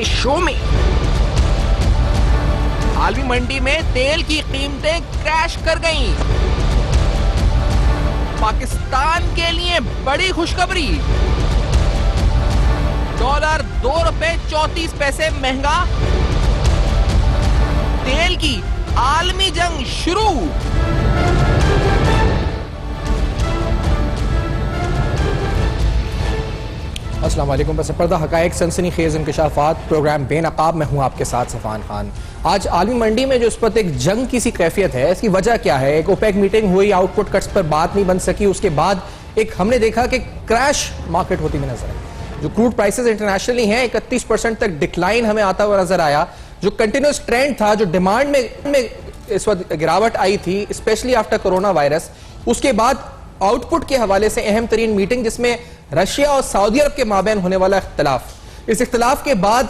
के शो में। आलमी मंडी में तेल की कीमतें क्रैश कर गईं। पाकिस्तान के लिए बड़ी खुशखबरी, डॉलर $2.34 महंगा। तेल की आलमी जंग शुरू। अस्सलाम वालेकुम। बस पर्दा हकायक सनसनीखेज इंकशाफात प्रोग्राम बेनकाब में हूँ आपके साथ सफान खान। आज आलमी मंडी में जो इस वक्त एक जंग की सी कैफियत है, इसकी वजह क्या है? एक ओपेक मीटिंग हुई, आउटपुट कट्स पर बात नहीं बन सकी, उसके बाद एक हमने देखा कि क्रैश मार्केट होती हुई नजर आई। जो क्रूड प्राइसेस इंटरनेशनली हैं 31% तक डिक्लाइन हमें आता हुआ नजर आया। जो कंटिन्यूस ट्रेंड था, जो डिमांड में इस वक्त गिरावट आई थी स्पेशली आफ्टर कोरोना वायरस, उसके बाद आउटपुट के हवाले से अहम तरीन मीटिंग जिसमें रशिया और सऊदी अरब के माबैन होने वाला इख्तलाफ, इस इख्तलाफ के बाद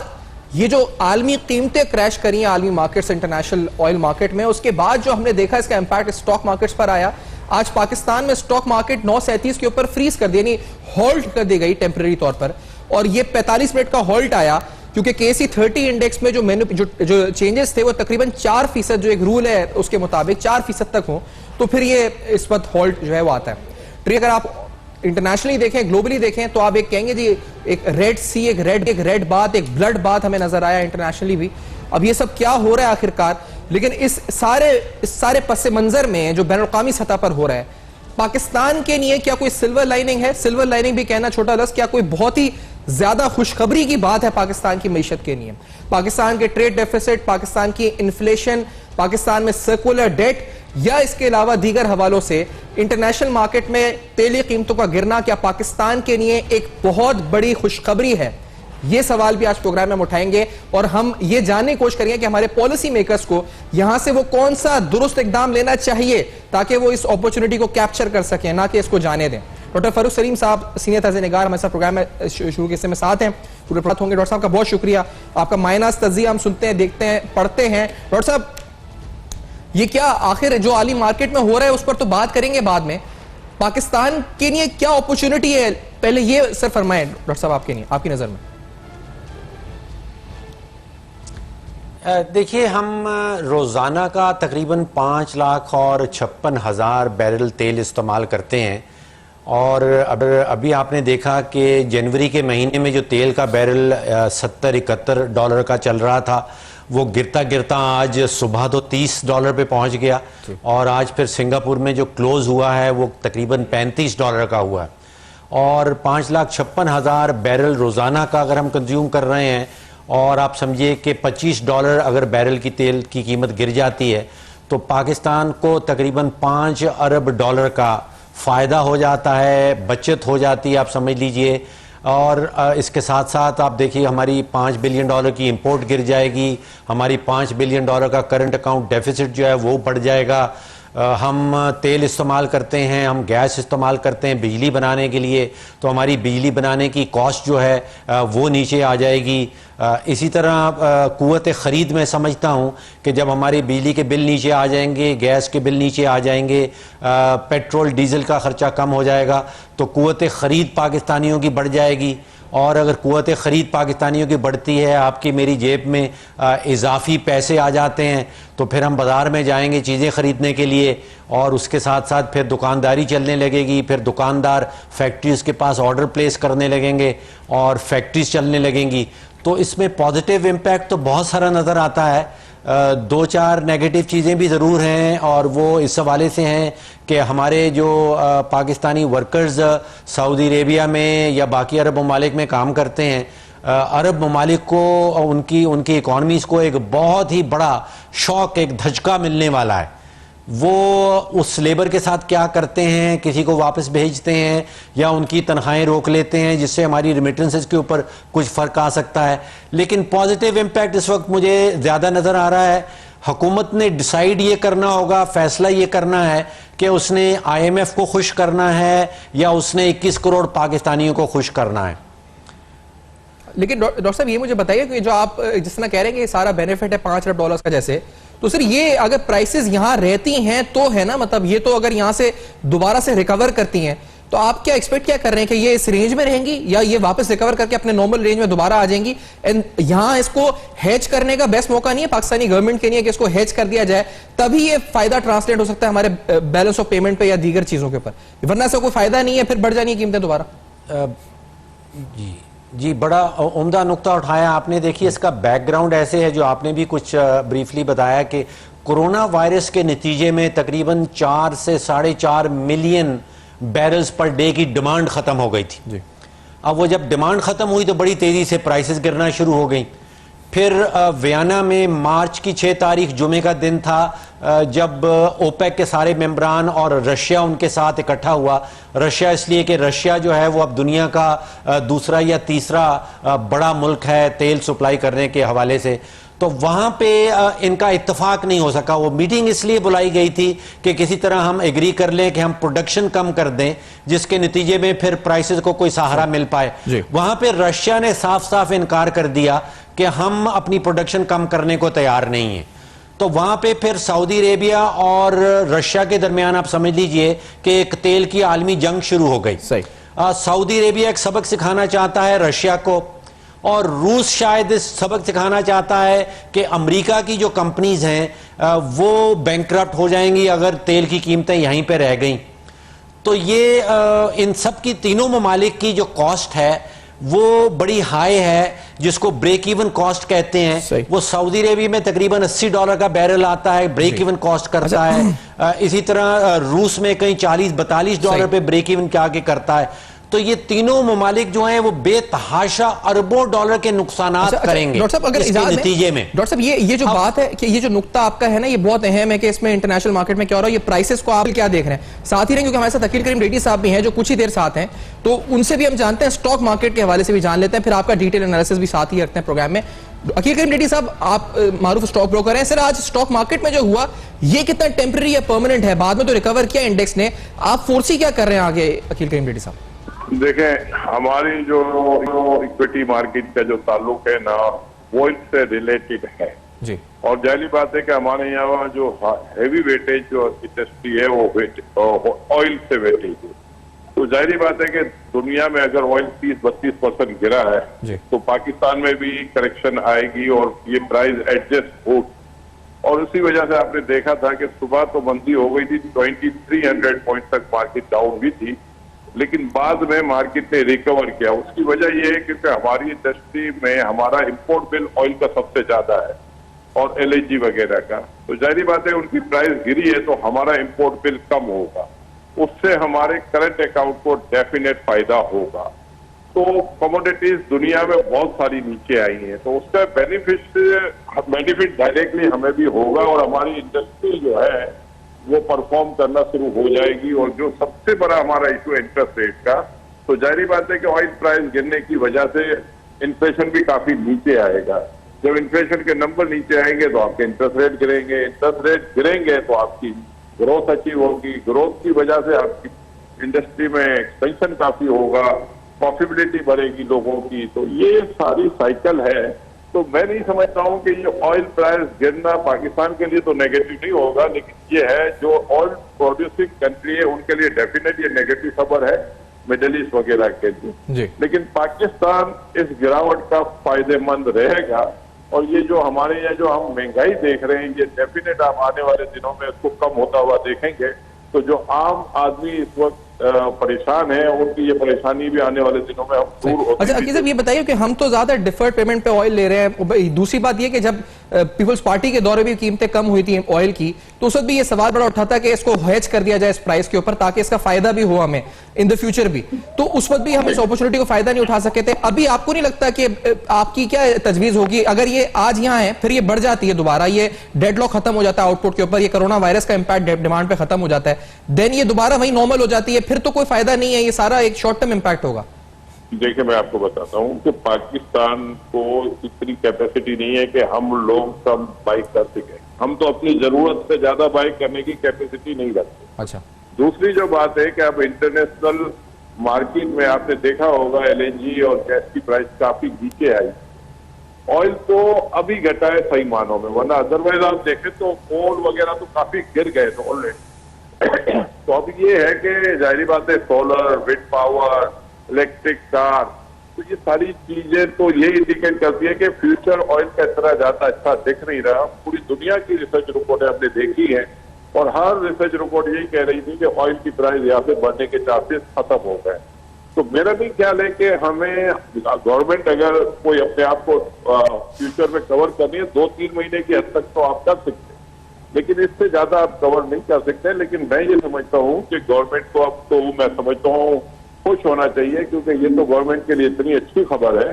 ये जो आलमी कीमतें क्रैश करी हैं आलमी मार्केट्स, इंटरनेशनल ऑयल मार्केट में, उसके बाद जो हमने देखा इसका इंपैक्ट स्टॉक मार्केट्स पर आया। आज पाकिस्तान में स्टॉक मार्केट 937 के ऊपर फ्रीज कर दी, यानी होल्ड कर दी गई टेम्पररी तौर पर, और ये 45 मिनट का होल्ड आया क्योंकि KC 30 इंडेक्स में जो चेंजेस थे वो तकरीबन 4%, जो एक रूल है उसके मुताबिक 4% तक हो, तो फिर ये इस वक्त होल्ड जो है वो आता है। तो अगर आप इंटरनेशनली देखें, ग्लोबली देखें, तो आप एक कहेंगे जी एक रेड सी, एक रेड बात, एक ब्लड बात हमें नजर आया इंटरनेशनली भी। अब ये सब क्या हो रहा है आखिरकार? लेकिन इस सारे पस मंजर में जो बैनुल-अक़वामी सतह पर हो रहा है, पाकिस्तान के लिए क्या कोई सिल्वर लाइनिंग है? सिल्वर लाइनिंग भी कहना छोटा लफ्ज़, क्या कोई बहुत ही ज्यादा खुशखबरी की बात है पाकिस्तान की मईशत के लिए? पाकिस्तान के ट्रेड डेफिसिट, पाकिस्तान की इन्फ्लेशन, पाकिस्तान में सर्कुलर डेट, या इसके अलावा दीगर हवालों से इंटरनेशनल मार्केट में तेली कीमतों का गिरना क्या पाकिस्तान के लिए एक बहुत बड़ी खुशखबरी है? ये सवाल भी आज प्रोग्राम में हम उठाएंगे और हम ये जानने की कोशिश करेंगे कि हमारे पॉलिसी मेकर्स को यहां से वो कौन सा दुरुस्त इकदाम लेना चाहिए ताकि वो इस अपॉर्चुनिटी को कैप्चर कर सकें, ना कि इसको जाने दें। डॉक्टर फरूख सलीम साहब, सीनियर तर्ज़-ए-निगार, हमारे साथ प्रोग्राम में शुरू के हिस्से में साथ हैं, पूरे बात होंगे। डॉक्टर साहब का बहुत शुक्रिया, आपका मायनास तज्ज़िया हम सुनते हैं, देखते हैं, पढ़ते हैं। डॉक्टर साहब, ये क्या आखिर जो आलमी मार्केट में हो रहा है उस पर तो बात करेंगे बाद में, पाकिस्तान के लिए क्या अपॉर्चुनिटी है, पहले ये सर फरमाएं डॉक्टर साहब, आपके लिए, आपकी नजर में। देखिए, हम रोज़ाना का तकरीबन 5,56,000 बैरल तेल इस्तेमाल करते हैं, और अभी आपने देखा कि जनवरी के महीने में जो तेल का बैरल $70-71 का चल रहा था, वो गिरता गिरता आज सुबह तो $30 पे पहुंच गया, और आज फिर सिंगापुर में जो क्लोज हुआ है वो तकरीबन $35 का हुआ है। और 5,56,000 बैरल रोज़ाना का अगर हम कंज्यूम कर रहे हैं, और आप समझिए कि $25 अगर बैरल की तेल की कीमत गिर जाती है, तो पाकिस्तान को तकरीबन $5 अरब का फ़ायदा हो जाता है, बचत हो जाती है, आप समझ लीजिए। और इसके साथ साथ आप देखिए, हमारी $5 बिलियन की इंपोर्ट गिर जाएगी, हमारी $5 बिलियन का करंट अकाउंट डेफिसिट जो है वो बढ़ जाएगा। हम तेल इस्तेमाल करते हैं, हम गैस इस्तेमाल करते हैं बिजली बनाने के लिए, तो हमारी बिजली बनाने की कॉस्ट जो है वो नीचे आ जाएगी। इसी तरह कुव्वत ख़रीद में समझता हूँ कि जब हमारे बिजली के बिल नीचे आ जाएंगे, गैस के बिल नीचे आ जाएंगे, पेट्रोल डीजल का ख़र्चा कम हो जाएगा, तो कुव्वत ख़रीद पाकिस्तानियों की बढ़ जाएगी। और अगर कुव्वत ख़रीद पाकिस्तानियों की बढ़ती है, आपकी मेरी जेब में इजाफी पैसे आ जाते हैं, तो फिर हम बाज़ार में जाएंगे चीज़ें ख़रीदने के लिए, और उसके साथ साथ फिर दुकानदारी चलने लगेगी, फिर दुकानदार फैक्ट्रीज़ के पास ऑर्डर प्लेस करने लगेंगे और फैक्ट्रीज चलने लगेंगी। तो इसमें पॉजिटिव इम्पैक्ट तो बहुत सारा नज़र आता है, 2-4 नेगेटिव चीज़ें भी ज़रूर हैं, और वो इस हवाले से हैं कि हमारे जो पाकिस्तानी वर्कर्स सऊदी अरेबिया में या बाकी अरब ममालिक में काम करते हैं, अरब ममालिक को उनकी इकॉनमीज़ को एक बहुत ही बड़ा शॉक, एक धचका मिलने वाला है। वो उस लेबर के साथ क्या करते हैं, किसी को वापस भेजते हैं या उनकी तनख्वाहें रोक लेते हैं, जिससे हमारी रिमिटेंसेस के ऊपर कुछ फ़र्क आ सकता है। लेकिन पॉजिटिव इम्पैक्ट इस वक्त मुझे ज़्यादा नज़र आ रहा है। हुकूमत ने डिसाइड ये करना होगा, फैसला ये करना है कि उसने IMF को खुश करना है या उसने 21 करोड़ पाकिस्तानियों को खुश करना है। लेकिन डॉक्टर साहब, ये मुझे बताइए कि जो आप जिस तरह कह रहे हैं कि सारा बेनिफिट है $5 अरब का जैसे, तो सर ये अगर प्राइसेस यहां रहती हैं तो है ना, मतलब ये तो अगर यहां से दोबारा से रिकवर करती हैं, तो आप क्या एक्सपेक्ट क्या कर रहे हैं कि ये इस रेंज में रहेंगी या ये वापस रिकवर करके अपने नॉर्मल रेंज में दोबारा आ जाएंगी? एंड यहां इसको हेज करने का बेस्ट मौका नहीं है पाकिस्तानी गवर्नमेंट के लिए कि इसको हेज कर दिया जाए, तभी ये फायदा ट्रांसलेट हो सकता है हमारे बैलेंस ऑफ पेमेंट पे या दीगर चीजों के ऊपर, वरना से कोई फायदा नहीं है, फिर बढ़ जानी कीमतें दोबारा। जी, बड़ा उम्दा नुक्ता उठाया आपने। देखिए, इसका बैकग्राउंड ऐसे है जो आपने भी कुछ ब्रीफली बताया कि कोरोना वायरस के नतीजे में तकरीबन 4 से 4.5 मिलियन बैरल्स पर डे की डिमांड खत्म हो गई थी। अब वो जब डिमांड खत्म हुई तो बड़ी तेजी से प्राइसेस गिरना शुरू हो गई। फिर वियना में मार्च की 6 तारीख जुमे का दिन था जब ओपेक के सारे मेंबरान और रशिया उनके साथ इकट्ठा हुआ। रशिया इसलिए कि रशिया जो है वो अब दुनिया का दूसरा या तीसरा बड़ा मुल्क है तेल सप्लाई करने के हवाले से। तो वहां पे इनका इत्तेफाक नहीं हो सका। वो मीटिंग इसलिए बुलाई गई थी कि किसी तरह हम एग्री कर लें कि हम प्रोडक्शन कम कर दें, जिसके नतीजे में फिर प्राइसेस को कोई सहारा मिल पाए। वहां पे रशिया ने साफ साफ इनकार कर दिया कि हम अपनी प्रोडक्शन कम करने को तैयार नहीं है। तो वहां पे फिर सऊदी अरेबिया और रशिया के दरमियान आप समझ लीजिए कि एक तेल की आलमी जंग शुरू हो गई। सऊदी अरेबिया एक सबक सिखाना चाहता है रशिया को, और रूस शायद इस सबक सिखाना चाहता है कि अमेरिका की जो कंपनीज हैं वो बैंकरप्ट हो जाएंगी अगर तेल की कीमतें यहीं पे रह गई। तो ये इन सब की तीनों ममालिक की जो कॉस्ट है वो बड़ी हाई है, जिसको ब्रेक इवन कॉस्ट कहते हैं। वो सऊदी अरेबिया में तकरीबन $80 का बैरल आता है, ब्रेक इवन कॉस्ट करता है। इसी तरह रूस में कहीं $40-42 पे ब्रेक इवन के आगे करता है। तो ये तीनों ममालिक जो हैं वो बेतहाशा अरबों डॉलर के नुकसानात करेंगे डॉक्टर साहब, अगर इसके नतीजे में। डॉक्टर साहब, ये जो बात है कि ये जो नुक्ता आपका है ना, ये बहुत अहम है कि इसमें इंटरनेशनल मार्केट में क्या हो रहा है, ये प्राइसेस को आप क्या देख रहे हैं। साथ ही रहे, क्योंकि हमारे साथ अकील करीम रेड्डी साहब भी हैं जो कुछ ही देर साथ हैं, तो उनसे भी हम जानते हैं, स्टॉक मार्केट के हवाले से भी जान लेते हैं, फिर आपका डिटेल एनालिसिस भी साथ ही रखते हैं प्रोग्राम में। अकील करीम रेड्डी साहब, आप मारूफ स्टॉक ब्रोकर हैं। सर, आज स्टॉक मार्केट में जो हुआ ये कितना टेम्पररी या परमानेंट है? बाद में तो रिकवर किया इंडेक्स ने, आप फोर्सी क्या कर रहे हैं आगे अकील करीम रेड्डी साहब? देखें, हमारी जो इक्विटी मार्केट का जो ताल्लुक है ना, वो इससे रिलेटेड है जी। और जाहिर बात है कि हमारे यहाँ जो हैवी वेटेज जो इंडस्ट्री है वो ऑयल से वेटेज है। तो जाहिर बात है कि दुनिया में अगर ऑयल 30-32% गिरा है तो पाकिस्तान में भी करेक्शन आएगी और ये प्राइस एडजस्ट हो। और उसी वजह से आपने देखा था कि सुबह तो मंदी हो गई थी, 2300 पॉइंट तक मार्केट डाउन भी थी, लेकिन बाद में मार्केट ने रिकवर किया। उसकी वजह यह है क्योंकि हमारी इंडस्ट्री में हमारा इंपोर्ट बिल ऑयल का सबसे ज्यादा है और एलएनजी वगैरह का। तो जाहिर बात है उनकी प्राइस गिरी है तो हमारा इंपोर्ट बिल कम होगा, उससे हमारे करंट अकाउंट को डेफिनेट फायदा होगा। तो कमोडिटीज दुनिया में बहुत सारी नीचे आई हैं, तो उसका बेनिफिट डायरेक्टली हमें भी होगा और हमारी इंडस्ट्री जो है वो परफॉर्म करना शुरू हो जाएगी। और जो सबसे बड़ा हमारा इशू है इंटरेस्ट रेट का, तो जाहिर बात है कि ऑयल प्राइस गिरने की वजह से इन्फ्लेशन भी काफी नीचे आएगा। जब इन्फ्लेशन के नंबर नीचे आएंगे तो आपके इंटरेस्ट रेट गिरेंगे, इंटरेस्ट रेट गिरेंगे तो आपकी ग्रोथ अचीव होगी, ग्रोथ की वजह से आपकी इंडस्ट्री में एक्सपेंशन काफी होगा, प्रॉफिटेबिलिटी बढ़ेगी लोगों की। तो ये सारी साइकिल है। तो मैं नहीं समझता हूं कि ये ऑयल प्राइस गिरना पाकिस्तान के लिए तो नेगेटिव नहीं होगा, लेकिन ये है जो ऑयल प्रोड्यूसिंग कंट्री है उनके लिए डेफिनेट ये नेगेटिव खबर है, मिडिल ईस्ट वगैरह के लिए। लेकिन पाकिस्तान इस गिरावट का फायदेमंद रहेगा। और ये जो हमारे यहाँ जो हम महंगाई देख रहे हैं, ये डेफिनेट आप आने वाले दिनों में इसको कम होता हुआ देखेंगे। तो जो आम आदमी इस वक्त परेशान है, उनकी ये परेशानी भी आने वाले दिनों में हम दूर होती। अच्छा अकील साहब, ये बताइए कि हम तो ज्यादा डिफर्ड पेमेंट पे ऑयल ले रहे हैं। दूसरी बात ये कि जब पीपल्स पार्टी के दौरे भी कीमतें कम हुई थी ऑयल की, तो उस वक्त भी ये सवाल बड़ा उठा था कि इसको हेज कर दिया जाए इस प्राइस के ऊपर, ताकि इसका फायदा भी हो हमें इन द फ्यूचर भी। तो उस वक्त भी हम इस अपॉर्चुनिटी को फायदा नहीं उठा सके थे। अभी आपको नहीं लगता कि आपकी क्या तजवीज होगी, अगर ये आज यहाँ है फिर ये बढ़ जाती है दोबारा, ये डेडलॉक खत्म हो जाता है आउटपुट के ऊपर, ये कोरोना वायरस का इंपैक्ट डिमांड पे खत्म हो जाता है, देन ये दोबारा वही नॉर्मल हो जाती है, फिर तो कोई फायदा नहीं है, ये सारा एक शॉर्ट टर्म इंपैक्ट होगा। देखिए, मैं आपको बताता हूँ कि पाकिस्तान को इतनी कैपेसिटी नहीं है कि हम लोग कम बाइक कर सकें। हम तो अपनी जरूरत से ज्यादा बाइक करने की कैपेसिटी नहीं रखते। अच्छा, दूसरी जो बात है कि अब इंटरनेशनल मार्केट में आपने देखा होगा एलएनजी और गैस की प्राइस काफी नीचे आई। ऑयल तो अभी घटा है सही मानों में, वरना अदरवाइज आप देखें तो कोल वगैरह तो काफी गिर गए थे ऑलरेडी। तो अब ये है कि जाहिर बात है solar, wind power, electric car, तो ये सारी चीजें तो ये इंडिकेट करती है कि फ्यूचर ऑयल का इतना ज्यादा अच्छा दिख नहीं रहा। पूरी दुनिया की रिसर्च रिपोर्टें हमने देखी है और हर रिसर्च रिपोर्ट यही कह रही थी कि ऑयल की प्राइस यहाँ से बढ़ने के चांसेस खत्म हो गए। तो मेरा भी ख्याल है कि हमें गवर्नमेंट अगर कोई अपने आप को फ्यूचर में कवर करनी है 2-3 महीने की हद तक तो आप कर सकते हैं, लेकिन इससे ज्यादा आप कवर नहीं कर सकते। लेकिन मैं ये समझता हूँ कि गवर्नमेंट को अब तो मैं समझता हूँ खुश होना चाहिए, क्योंकि ये तो गवर्नमेंट के लिए इतनी अच्छी खबर है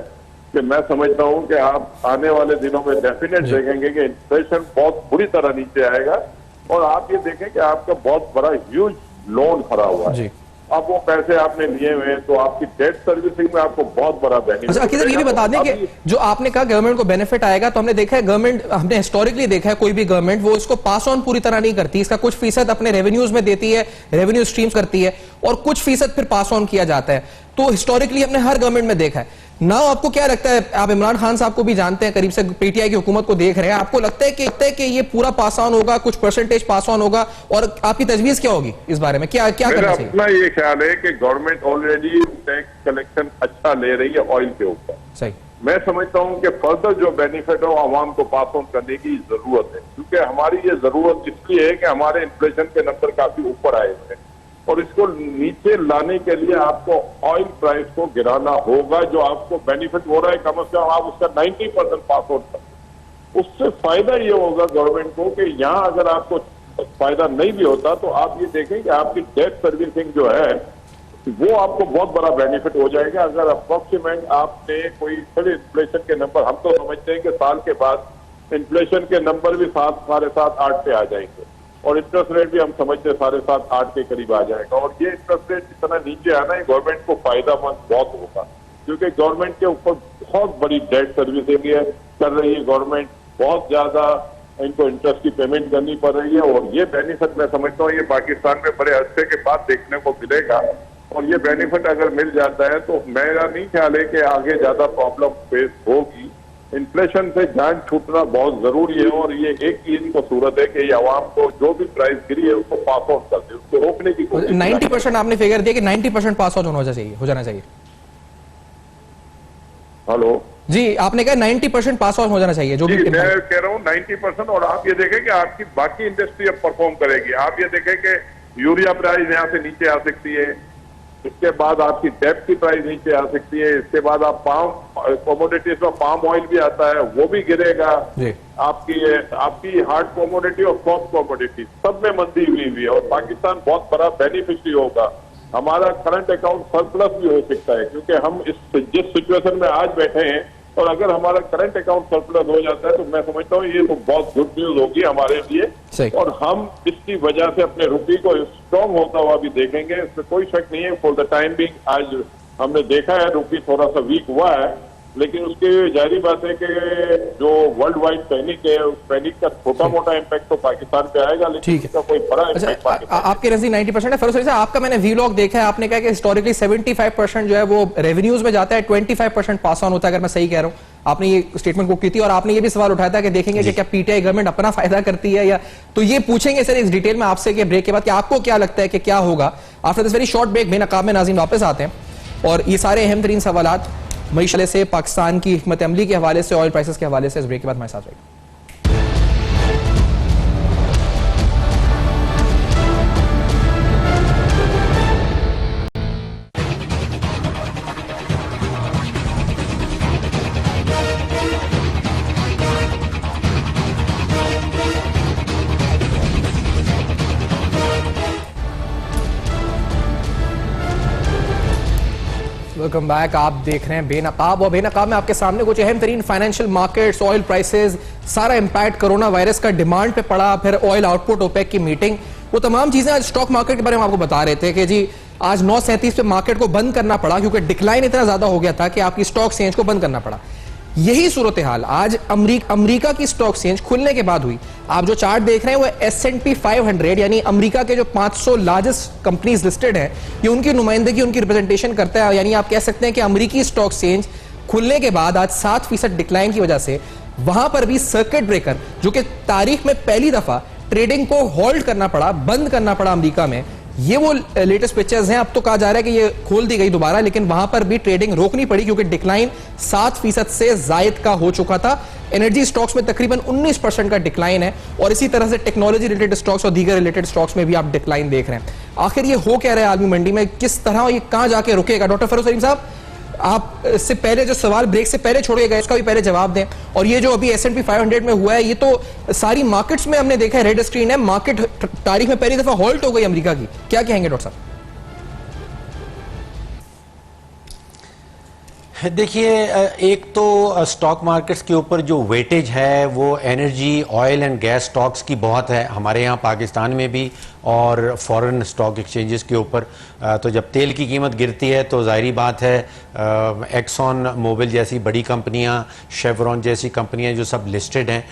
कि मैं समझता हूँ कि आप आने वाले दिनों में डेफिनेट देखेंगे कि इन्फ्लेशन बहुत बुरी तरह नीचे आएगा और आप ये देखें कि आपका बहुत बड़ा ह्यूज लोन खड़ा हुआ है। अब वो पैसे आपने लिए हुए हैं तो आपकी डेट सर्विसिंग में आपको बहुत बड़ा बेनिफिट। अच्छा अकील, ये भी बता दें कि जो आपने कहा गवर्नमेंट को बेनिफिट आएगा, तो हमने देखा है गवर्नमेंट, हमने हिस्टोरिकली देखा है कोई भी गवर्नमेंट वो इसको पास ऑन पूरी तरह नहीं करती। इसका कुछ फीसद अपने रेवेन्यूज में देती है, रेवेन्यू स्ट्रीम्स करती है, और कुछ फीसद फिर पास ऑन किया जाता है। तो हिस्टोरिकली हमने हर गवर्नमेंट में देखा है ना। आपको क्या लगता है, आप इमरान खान साहब को भी जानते हैं, करीब से पीटीआई की हुकूमत को देख रहे हैं, आपको लगता है कि ये पूरा पास ऑन होगा, कुछ परसेंटेज पास ऑन होगा, और आपकी तजवीज क्या होगी इस बारे में, क्या करना चाहिए? अपना ये ख्याल है कि गवर्नमेंट ऑलरेडी टैक्स कलेक्शन अच्छा ले रही है ऑयल के ऊपर। सही, मैं समझता हूं कि फर्दर जो बेनिफिट हो आवाम को पास ऑन करने की जरूरत है, क्योंकि हमारी ये जरूरत इसलिए है कि हमारे इन्फ्लेशन के नंबर काफी ऊपर आए हुए हैं और इसको नीचे लाने के लिए आपको ऑयल प्राइस को गिराना होगा। जो आपको बेनिफिट हो रहा है कम से कम आप उसका 90% पास ऑन कर। उससे फायदा ये होगा गवर्नमेंट को कि यहाँ अगर आपको फायदा नहीं भी होता तो आप ये देखें कि आपकी डेट सर्विसिंग जो है वो आपको बहुत बड़ा बेनिफिट हो जाएगा। अगर अप्रोक्सीमेट आपने कोई फिर इन्फ्लेशन के नंबर, हम तो समझते हैं कि साल के बाद इन्फ्लेशन के नंबर भी 7, 7.5, 8 पे आ जाएंगे और इंटरेस्ट रेट भी हम समझते हैं 7.5, 8 के करीब आ जाएगा। और ये इंटरेस्ट रेट जितना नीचे आना है गवर्नमेंट को फायदामंद बहुत होगा, क्योंकि गवर्नमेंट के ऊपर बहुत बड़ी डेट सर्विसिंग कर रही है गवर्नमेंट, बहुत ज्यादा इनको इंटरेस्ट की पेमेंट करनी पड़ रही है। और ये बेनिफिट मैं समझता हूँ ये पाकिस्तान में बड़े अरसे के बाद देखने को मिलेगा और ये बेनिफिट अगर मिल जाता है तो मेरा नहीं ख्याल है कि आगे ज्यादा प्रॉब्लम फेस होगी। इन्फ्लेशन से जान छूटना बहुत जरूरी है और ये एक ही इनको सूरत है कि ये आवाम को जो भी प्राइस गिरी है उसको पास ऑन कर दे, उसको रोकने की कोशिश। 90% आपने फिगर दिया कि 90% पास ऑन हो जाना चाहिए। हेलो जी, आपने कहा 90% पास ऑन हो जाना चाहिए जो भी। मैं कह रहा हूँ 90%। और आप ये देखें कि आपकी बाकी इंडस्ट्री अब परफॉर्म करेगी। आप ये देखें कि यूरिया प्राइस यहाँ से नीचे आ सकती है, इसके बाद आपकी डेप्थ की प्राइस नीचे आ सकती है, इसके बाद आप पाम कमोडिटीज में पाम ऑयल भी आता है वो भी गिरेगा। आपकी हार्ड कमोडिटी और सॉफ्ट कमोडिटी सब में मंदी हुई है और पाकिस्तान बहुत बड़ा बेनिफिशियरी होगा। हमारा करंट अकाउंट सरप्लस भी हो सकता है, क्योंकि हम जिस सिचुएशन में आज बैठे हैं और अगर हमारा करंट अकाउंट सरप्लस हो जाता है तो मैं समझता हूँ ये तो बहुत गुड न्यूज होगी हमारे लिए और हम इसकी वजह से अपने रुपये को स्ट्रॉन्ग होता हुआ भी देखेंगे, इसमें कोई शक नहीं है। फॉर द टाइम बिंग आज हमने देखा है रुपये थोड़ा सा वीक हुआ है, लेकिन उसके जाहिर बात है कि जो वर्ल्ड वाइड पैनिक है उस पैनिक का छोटा मोटा इम्पैक्ट तो पाकिस्तान पे आएगा, लेकिन इसका कोई बड़ा इम्पैक्ट पाकिस्तान। आपके नजदीक 90% है। फरोज साहब, आपका मैंने वीलॉग देखा है, आपने कहा कि हिस्टोरिकली 75% जो है वो रेवेन्यूज में जाता है, 25% पास ऑन होता है, अगर मैं सही कह रहा हूं। आपने ये स्टेटमेंट को की थी और आपने ये भी सवाल उठाया था कि देखेंगे कि क्या पीटीआई गवर्नमेंट अपना फायदा करती है या, तो ये पूछेंगे सर इस डिटेल में आपसे कि ब्रेक के बाद कि आपको क्या लगता है कि क्या होगा। After this very short break बेनकाब में नाज़रीन वापस आते हैं और ये सारे अहम तरीन सवालात मईशत से, पाकिस्तान की हिकमत अमली के हवाले से, ऑयल प्राइसेस के हवाले से इस ब्रेक के बाद हमारे साथ रहेगा। Welcome back. आप देख रहे हैं बेनकाब और बेनकाब में आपके सामने कुछ अहम तरीन फाइनेंशियल मार्केट्स, ऑयल प्राइसेस, सारा इंपैक्ट कोरोना वायरस का डिमांड पे पड़ा, फिर ऑयल आउटपुट, ओपेक की मीटिंग, वो तमाम चीजें। आज स्टॉक मार्केट के बारे में आपको बता रहे थे कि जी आज 9:37 पे मार्केट को बंद करना पड़ा क्योंकि डिक्लाइन इतना ज्यादा हो गया था कि आपकी स्टॉक एक्सचेंज को बंद करना पड़ा। यही सूरत हाल आज अमेरिका की स्टॉक एक्सचेंज खुलने के बाद हुई। आप जो चार्ट देख रहे हैं वो S&P 500 यानी अमेरिका के जो 500 लार्जेस्ट कंपनीज लिस्टेड हैं, ये उनकी नुमाइंदगी, उनकी रिप्रेजेंटेशन करता है। यानी आप कह सकते हैं कि अमेरिकी स्टॉक एक्सचेंज खुलने के बाद आज 7% डिक्लाइन की वजह से वहां पर भी सर्किट ब्रेकर, जो कि तारीख में पहली दफा ट्रेडिंग को होल्ड करना पड़ा, बंद करना पड़ा अमेरिका में, ये वो लेटेस्ट पिक्चर्स हैं। अब तो कहा जा रहा है कि ये खोल दी गई दोबारा, लेकिन वहां पर भी ट्रेडिंग रोकनी पड़ी क्योंकि डिक्लाइन 7% से जायद का हो चुका था। एनर्जी स्टॉक्स में तकरीबन 19% का डिक्लाइन है और इसी तरह से टेक्नोलॉजी रिलेटेड स्टॉक्स और दीगर रिलेटेड स्टॉक्स में भी आप डिक्लाइन देख रहे हैं। आखिर ये हो क्या रहा है आलमी मंडी में, किस तरह ये कहां जाके रुकेगा? डॉक्टर फरोज सलीम साहब, आप इससे पहले जो सवाल ब्रेक से पहले छोड़िएगा इसका भी पहले जवाब दें। और ये जो अभी S&P 500 में हुआ है, ये तो सारी मार्केट्स में हमने देखा है रेड स्क्रीन है, मार्केट तारीख में पहली दफा हॉल्ट हो गई अमेरिका की। क्या कहेंगे डॉक्टर साहब? देखिए, एक तो स्टॉक मार्केट्स के ऊपर जो वेटेज है वो energy, oil and gas stocks की बहुत है, हमारे यहाँ पाकिस्तान में भी और फॉरेन स्टॉक एक्सचेंजेस के ऊपर। तो जब तेल की कीमत गिरती है तो जाहिर बात है एक्सॉन मोबिल जैसी बड़ी कंपनियाँ, शेवरॉन जैसी कंपनियाँ जो सब लिस्टेड हैं,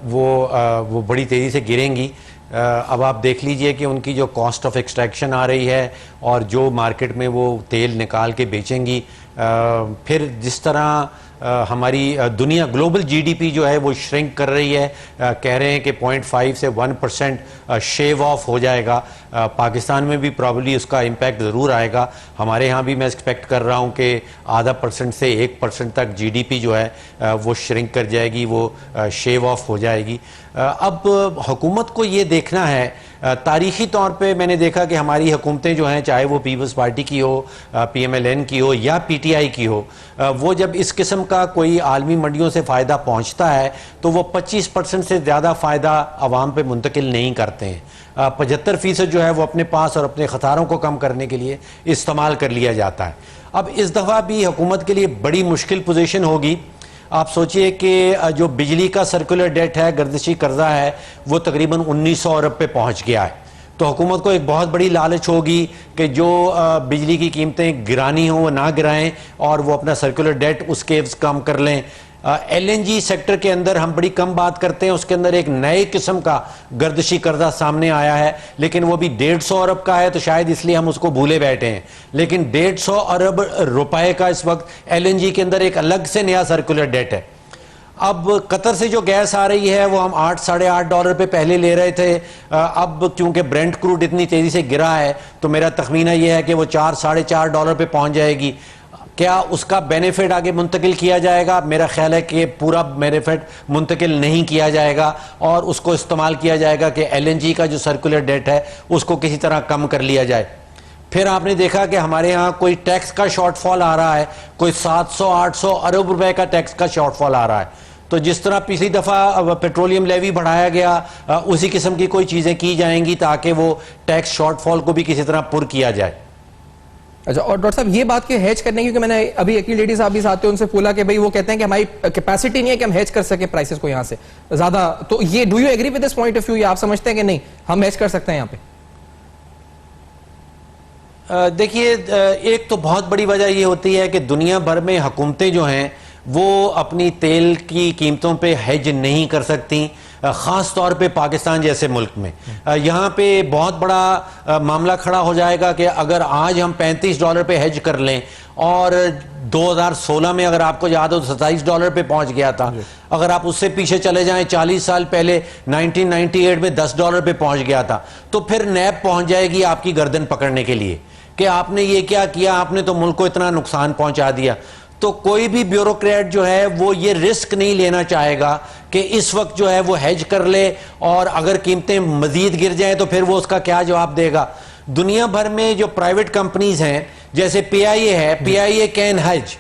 वो बड़ी तेज़ी से गिरेंगी। अब आप देख लीजिए कि उनकी जो कॉस्ट ऑफ एक्सट्रैक्शन आ रही है और जो मार्केट में वो तेल निकाल के बेचेंगी, फिर जिस तरह हमारी दुनिया ग्लोबल जीडीपी जो है वो श्रिंक कर रही है, कह रहे हैं कि 0.5 से 1% शेव ऑफ हो जाएगा। पाकिस्तान में भी प्रॉब्ली उसका इम्पैक्ट ज़रूर आएगा। हमारे यहाँ भी मैं एक्सपेक्ट कर रहा हूँ कि 0.5% से 1% तक जीडीपी जो है वो श्रिंक कर जाएगी, वो शेव ऑफ हो जाएगी। अब हुकूमत को ये देखना है, तारीखी तौर पे मैंने देखा कि हमारी हुकूमतें जो हैं, चाहे वो पीपल्स पार्टी की हो, PMLN की हो या PTI की हो, वो जब इस किस्म का कोई आलमी मंडियों से फ़ायदा पहुंचता है तो वो 25% से ज़्यादा फ़ायदा आवाम पे मुंतकिल नहीं करते हैं। 75% जो है वो अपने पास और अपने खसारों को कम करने के लिए इस्तेमाल कर लिया जाता है। अब इस दफ़ा भी हुकूमत के लिए बड़ी मुश्किल पोजीशन होगी। आप सोचिए कि जो बिजली का सर्कुलर डेट है, गर्दिशी कर्जा है, वो तकरीबन 1900 अरब पे पहुंच गया है। तो हुकूमत को एक बहुत बड़ी लालच होगी कि जो बिजली की कीमतें गिरानी हो वो ना गिराएं और वो अपना सर्कुलर डेट उसके कम कर लें। LNG सेक्टर के अंदर हम बड़ी कम बात करते हैं, उसके अंदर एक नए किस्म का गर्दिशी कर्जा सामने आया है, लेकिन वो भी 150 अरब का है, तो शायद इसलिए हम उसको भूले बैठे हैं। लेकिन 150 अरब रुपए का इस वक्त LNG के अंदर एक अलग से नया सर्कुलर डेट है। अब कतर से जो गैस आ रही है वो हम 8 साढ़े $8 पे पहले ले रहे थे। अब क्योंकि ब्रेंट क्रूड इतनी तेजी से गिरा है तो मेरा तखमीना यह है कि वो 4 साढ़े $4 पे पहुंच जाएगी। क्या उसका बेनिफिट आगे मुंतकिल किया जाएगा? मेरा ख्याल है कि पूरा बेनिफिट मुंतकिल नहीं किया जाएगा और उसको इस्तेमाल किया जाएगा कि LNG का जो सर्कुलर डेट है उसको किसी तरह कम कर लिया जाए। फिर आपने देखा कि हमारे यहाँ कोई टैक्स का शॉर्टफॉल आ रहा है, कोई 700-800 अरब रुपए का टैक्स का शॉर्टफॉल आ रहा है। तो जिस तरह पिछली दफ़ा पेट्रोलियम लेवी बढ़ाया गया, उसी किस्म की कोई चीज़ें की जाएंगी ताकि वो टैक्स शॉर्टफॉल को भी किसी तरह पुर किया जाए। अच्छा, और डॉक्टर साहब ये बात के हेज करने की, क्योंकि मैंने अभी अकील लेडी साहब भी साथ थे, उनसे बोला कि भाई वो कहते हैं कि हमारी कैपेसिटी नहीं है कि हम हेज कर सके प्राइसेस को यहाँ से ज्यादा। तो ये do you agree with this point of view? ये आप समझते हैं कि नहीं हम हेज कर सकते हैं यहाँ पे? देखिए, एक तो बहुत बड़ी वजह ये होती है कि दुनिया भर में हुकूमतें जो हैं वो अपनी तेल की कीमतों पे हेज नहीं कर सकती, ख़ास तौर पे पाकिस्तान जैसे मुल्क में। यहाँ पे बहुत बड़ा मामला खड़ा हो जाएगा कि अगर आज हम $35 पे हेज कर लें और 2016 में अगर आपको याद हो तो $27 पे पहुंच गया था। अगर आप उससे पीछे चले जाएं 40 साल पहले 1998 में $10 पे पहुंच गया था। तो फिर नैब पहुंच जाएगी आपकी गर्दन पकड़ने के लिए कि आपने ये क्या किया, आपने तो मुल्क को इतना नुकसान पहुंचा दिया। तो कोई भी ब्यूरोक्रेट जो है वो ये रिस्क नहीं लेना चाहेगा कि इस वक्त जो है वो हेज कर ले और अगर कीमतें मजीद गिर जाएं तो फिर वो उसका क्या जवाब देगा। दुनिया भर में जो प्राइवेट कंपनीज हैं जैसे PIA है, PIA कैन हेज।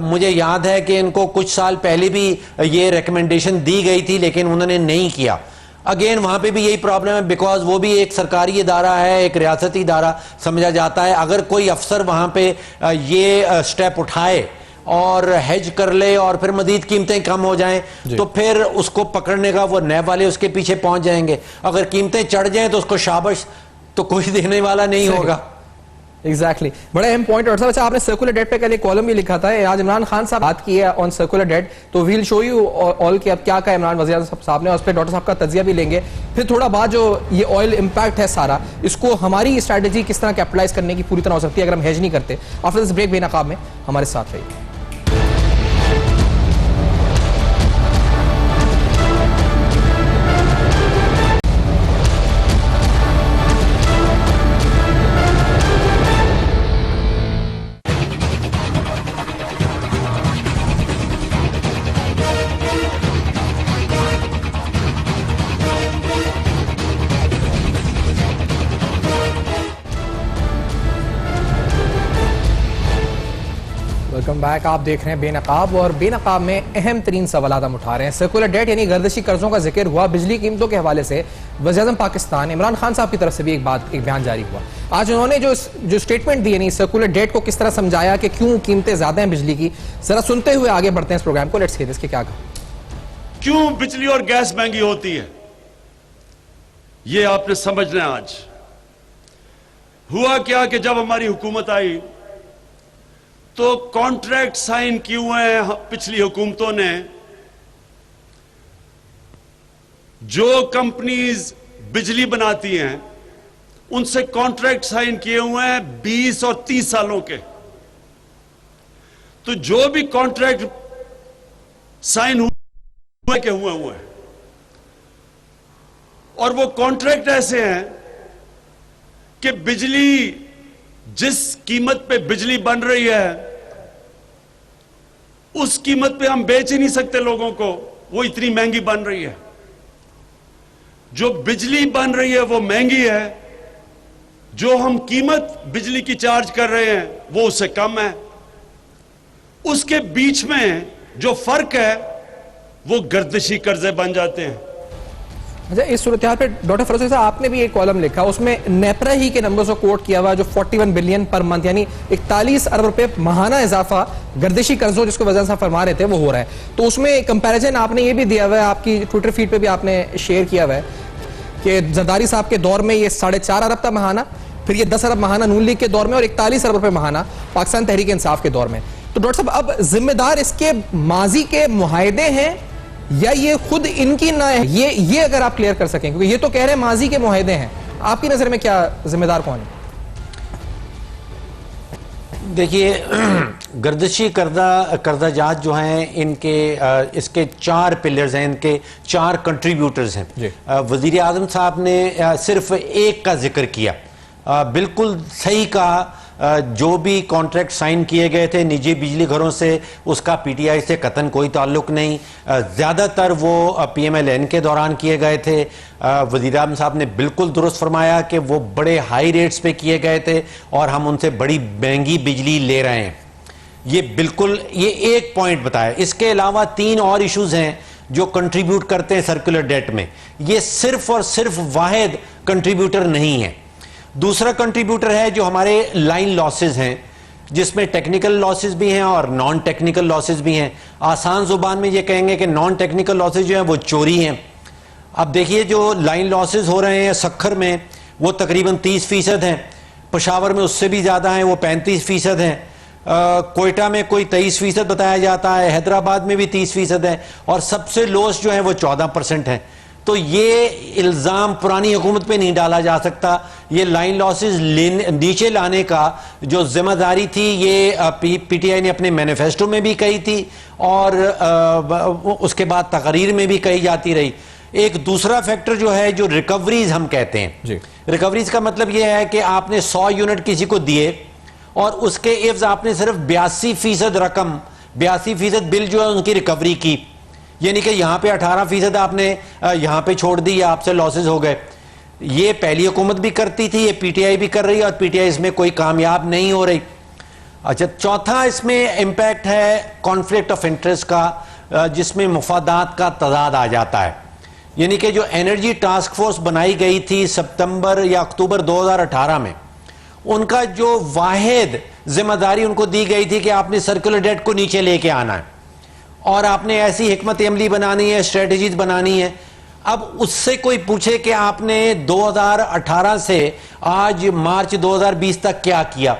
मुझे याद है कि इनको कुछ साल पहले भी ये रिकमेंडेशन दी गई थी लेकिन उन्होंने नहीं किया। अगेन वहां पे भी यही प्रॉब्लम है, बिकॉज वो भी एक सरकारी इदारा है, एक रियासती इदारा समझा जाता है। अगर कोई अफसर वहां पे ये स्टेप उठाए और हेज कर ले और फिर मजीद कीमतें कम हो जाएं तो फिर उसको पकड़ने का वो नैब वाले उसके पीछे पहुंच जाएंगे। अगर कीमतें चढ़ जाएं तो उसको शाबाश तो कोई देने वाला नहीं होगा। एग्जैक्टली, बड़ा अहम पॉइंट। और अच्छा, आपने सर्कुलर डेट पे कल एक कॉलम भी लिखा था, आज इमरान खान साहब बात की है ऑन सर्कुलर डेट, तो वील शो यू ऑल कि अब क्या कहा इमरान वज़ीर आज़म साहब ने, और उस पर डॉक्टर साहब का तजिया भी लेंगे। फिर थोड़ा बाद जो ये ऑयल इंपैक्ट है सारा, इसको हमारी स्ट्रैटेजी किस तरह कैपिटलाइज करने की पूरी तरह हो सकती है अगर हम हेज नहीं करते। आफ्टर दिस ब्रेक बेनकाब में हमारे साथ रहिए। Welcome back. आप देख रहे हैं बेनकाब और बेनकाब में अहम तरीन सवाल हम उठा रहे हैं। सर्कुलर डेट यानी गर्दिशी कर्जों का जिक्र हुआ। बिजली कीमतों के हवाले से वज़ीर-ए-आज़म पाकिस्तान इमरान खान साहब की तरफ से भी एक बयान जारी हुआ। आज उन्होंने जो स्टेटमेंट दी यानी सर्कुलर डेट को किस तरह समझाया कि क्यों कीमतें ज्यादा हैं बिजली की, जरा सुनते हुए आगे बढ़ते हैं इस प्रोग्राम को। लेट्स हियर इसके क्या कहा। क्यों बिजली और गैस महंगी होती है ये आपने समझना है। आज हुआ क्या कि जब हमारी हुकूमत आई तो कॉन्ट्रैक्ट साइन किए हुए हैं पिछली हुकूमतों ने। जो कंपनीज बिजली बनाती हैं उनसे कॉन्ट्रैक्ट साइन किए हुए हैं 20 और 30 सालों के। तो जो भी कॉन्ट्रैक्ट साइन हुए हैं और वो कॉन्ट्रैक्ट ऐसे हैं कि बिजली जिस कीमत पे बिजली बन रही है उस कीमत पे हम बेच ही नहीं सकते लोगों को, वो इतनी महंगी बन रही है। जो बिजली बन रही है वो महंगी है, जो हम कीमत बिजली की चार्ज कर रहे हैं वो उससे कम है। उसके बीच में जो फर्क है वो गर्दिशी कर्जे बन जाते हैं। अच्छा, इस सूरत हाल पे डॉक्टर फरोज़ साहब आपने भी एक कॉलम लिखा, उसमें नेपरा ही के नंबर्स को कोट किया हुआ जो 41 बिलियन पर मंथ यानी 41 अरब रुपए माहाना इजाफा गर्दिशी कर्जों जिसको वज़ीर साहब फरमा रहे थे वो हो रहा है। तो उसमें कंपैरिजन आपने ये भी दिया हुआ है, आपकी ट्विटर फीड पे भी आपने शेयर किया हुआ है कि जरदारी साहब के दौर में ये 4.5 अरब था महाना, फिर ये 10 अरब महाना नून लीग के दौर में और 41 अरब रुपए महाना पाकिस्तान तहरीक इंसाफ के दौर में। तो डॉक्टर साहब अब जिम्मेदार इसके माजी के मुआहदे हैं या ये खुद इनकी ना है, ये अगर आप क्लियर कर सकें, क्योंकि ये तो कह रहे हैं माजी के मुआहदे हैं। आपकी नजर में क्या जिम्मेदार कौन है? देखिए, गर्दिशी कर्जाजात जो हैं इनके इसके 4 पिलर्स हैं, इनके 4 कंट्रीब्यूटर्स हैं। वजीर आज़म साहब ने सिर्फ एक का जिक्र किया, बिल्कुल सही कहा। जो भी कॉन्ट्रैक्ट साइन किए गए थे निजी बिजली घरों से उसका पीटीआई से कतन कोई ताल्लुक नहीं, ज़्यादातर वो पीएमएलएन के दौरान किए गए थे। वज़ीर आज़म साहब ने बिल्कुल दुरुस्त फरमाया कि वो बड़े हाई रेट्स पे किए गए थे और हम उनसे बड़ी महंगी बिजली ले रहे हैं। ये बिल्कुल, ये एक पॉइंट बताया। इसके अलावा 3 और इश्यूज हैं जो कंट्रीब्यूट करते हैं सर्कुलर डेट में। ये सिर्फ और सिर्फ वाहिद कंट्रीब्यूटर नहीं है। दूसरा कंट्रीब्यूटर है जो हमारे लाइन लॉसेज हैं, जिसमें टेक्निकल लॉसेज भी हैं और नॉन टेक्निकल लॉसेज भी हैं। आसान जुबान में ये कहेंगे कि नॉन टेक्निकल लॉसेज जो हैं वो चोरी हैं। अब देखिए, जो लाइन लॉसेज हो रहे हैं सखर में वो तकरीबन 30% हैं, पेशावर में उससे भी ज़्यादा हैं, वो 35% हैं, कोयटा में कोई 23% बताया जाता है, हैदराबाद में भी 30% है और सबसे लोएस्ट जो है वो 14% है। तो ये इल्ज़ाम पुरानी हुकूमत पे नहीं डाला जा सकता। ये लाइन लॉसेज नीचे लाने का जो जिम्मेदारी थी ये पीटीआई ने अपने मैनिफेस्टो में भी कही थी और उसके बाद तकरीर में भी कही जाती रही। एक दूसरा फैक्टर जो है, जो रिकवरीज हम कहते हैं, रिकवरीज का मतलब ये है कि आपने 100 यूनिट किसी को दिए और उसके एवज आपने सिर्फ 82% रकम, 82% बिल जो है उनकी रिकवरी की, यानी कि यहां पे 18% आपने यहां पे छोड़ दी या आपसे लॉसेज हो गए। ये पहली हुकूमत भी करती थी, ये पीटीआई भी कर रही है और पीटीआई इसमें कोई कामयाब नहीं हो रही। अच्छा, चौथा इसमें इंपैक्ट है कॉन्फ्लिक्ट ऑफ इंटरेस्ट का, जिसमें मुफादात का तजाद आ जाता है। यानी कि जो एनर्जी टास्क फोर्स बनाई गई थी सितंबर या अक्टूबर 2018 में, उनका जो वाहिद जिम्मेदारी उनको दी गई थी कि आपने सर्कुलर डेट को नीचे लेके आना है और आपने ऐसी हिकमत अमली बनानी है, स्ट्रेटजीज बनानी है। अब उससे कोई पूछे कि आपने 2018 से आज मार्च 2020 तक क्या किया,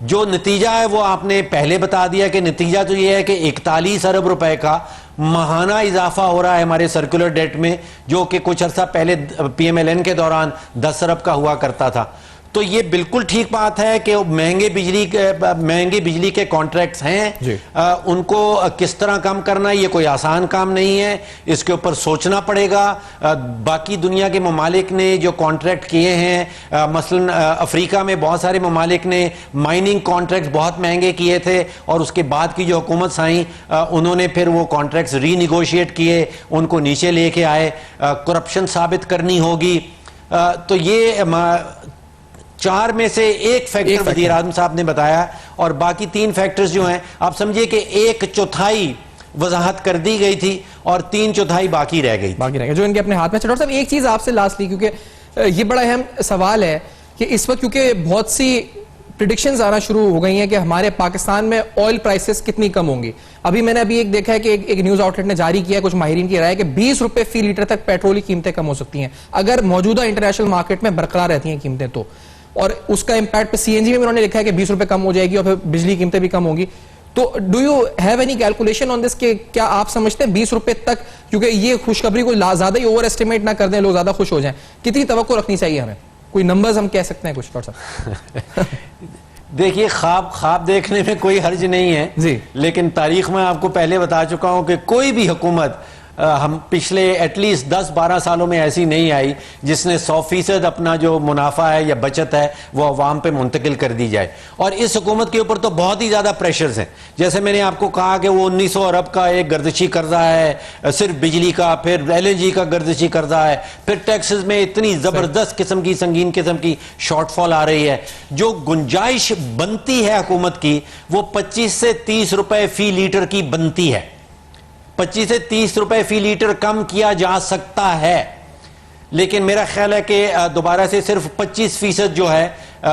जो नतीजा है वो आपने पहले बता दिया कि नतीजा तो ये है कि 41 अरब रुपए का माहाना इजाफा हो रहा है हमारे सर्कुलर डेट में, जो कि कुछ अर्सा पहले पीएमएलएन के दौरान 10 अरब का हुआ करता था। तो ये बिल्कुल ठीक बात है कि महंगे बिजली के कॉन्ट्रैक्ट्स हैं, उनको किस तरह कम करना ये कोई आसान काम नहीं है, इसके ऊपर सोचना पड़ेगा। बाकी दुनिया के ममालिक ने जो कॉन्ट्रैक्ट किए हैं, मसलन अफ्रीका में बहुत सारे ममालिक ने माइनिंग कॉन्ट्रैक्ट्स बहुत महंगे किए थे और उसके बाद की जो हुकूमत आई उन्होंने फिर वो कॉन्ट्रैक्ट्स रीनिगोशिएट किए, उनको नीचे लेके आए। करप्शन साबित करनी होगी। तो ये 4 में से एक फैक्टर वज़ीर आज़म साहब ने बताया और बाकी 3 फैक्टर्स जो हैं आप समझिए कि 1/4 वजाहत कर दी गई थी और 3/4 बाकी रह गई जो इनके अपने हाथ में। डॉक्टर साहब एक चीज आपसे लास्टली, क्योंकि ये बड़ा अहम सवाल है कि इस वक्त क्योंकि बहुत सी प्रिडिक्शंस आना शुरू हो गई हैं कि हमारे पाकिस्तान में ऑयल प्राइसेस कितनी कम होंगी। मैंने एक देखा है कि एक न्यूज आउटलेट ने जारी किया, कुछ माहिरीन की राय है कि 20 रुपए फी लीटर तक पेट्रोल की कीमतें कम हो सकती हैं अगर मौजूदा इंटरनेशनल मार्केट में बरकरार रहती हैं कीमतें तो। और उसका इंपैक्ट सीएनजी में उन्होंने लिखा है कि 20 रुपए कम हो जाएगी और फिर बिजली कीमतें भी कम होंगी। तो do you have any calculation on this कि क्या आप समझते हैं 20 रुपए तक, क्योंकि ये खुशखबरी को ज्यादा ही ओवर एस्टिमेट ना कर दें, लोग ज्यादा खुश हो जाएं, कितनी तवक्को रखनी चाहिए हमें? कोई नंबर्स हम कह सकते हैं कुछ डॉक्टर साहब? देखिए, ख्वाब देखने में कोई हर्ज नहीं है जी, लेकिन तारीख में आपको पहले बता चुका हूं कि कोई भी हुकूमत हम पिछले एटलीस्ट 10-12 सालों में ऐसी नहीं आई जिसने 100% अपना जो मुनाफा है या बचत है वो अवाम पे मुंतकिल कर दी जाए। और इस हुकूमत के ऊपर तो बहुत ही ज़्यादा प्रेशर्स हैं। जैसे मैंने आपको कहा कि वो 1900 अरब का एक गर्दिशी कर्जा है सिर्फ बिजली का, फिर LNG का गर्दिशी कर्जा है, फिर टैक्सेस में इतनी ज़बरदस्त किस्म की, संगीन किस्म की शॉर्टफॉल आ रही है। जो गुंजाइश बनती है हुकूमत की वो 25 से 30 रुपए फी लीटर की बनती है। 25 से 30 रुपए फी लीटर कम किया जा सकता है, लेकिन मेरा ख्याल है कि दोबारा से सिर्फ 25% जो है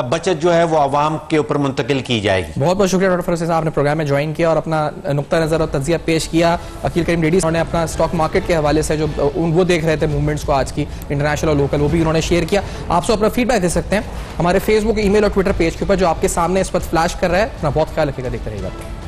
बचत जो है वो आवाम के ऊपर मुंतकिल की जाएगी। बहुत बहुत शुक्रिया डॉक्टर फरसे साहब, आपने प्रोग्राम में ज्वाइन किया और अपना नुक्ता नज़र और तज्जिया पेश किया। अकील करीम लेडीज उन्होंने अपना स्टॉक मार्केट के हवाले से जो वो देख रहे थे मूवमेंट्स को आज की इंटरनेशनल और लोकल, वो भी उन्होंने शेयर किया। आप सब अपना फीडबैक दे सकते हैं हमारे फेसबुक, ईमेल और ट्विटर पेज के ऊपर जो आपके सामने इस वक्त फ्लैश कर रहा है। अपना बहुत ख्याल रखिएगा, देखते रहिएगा।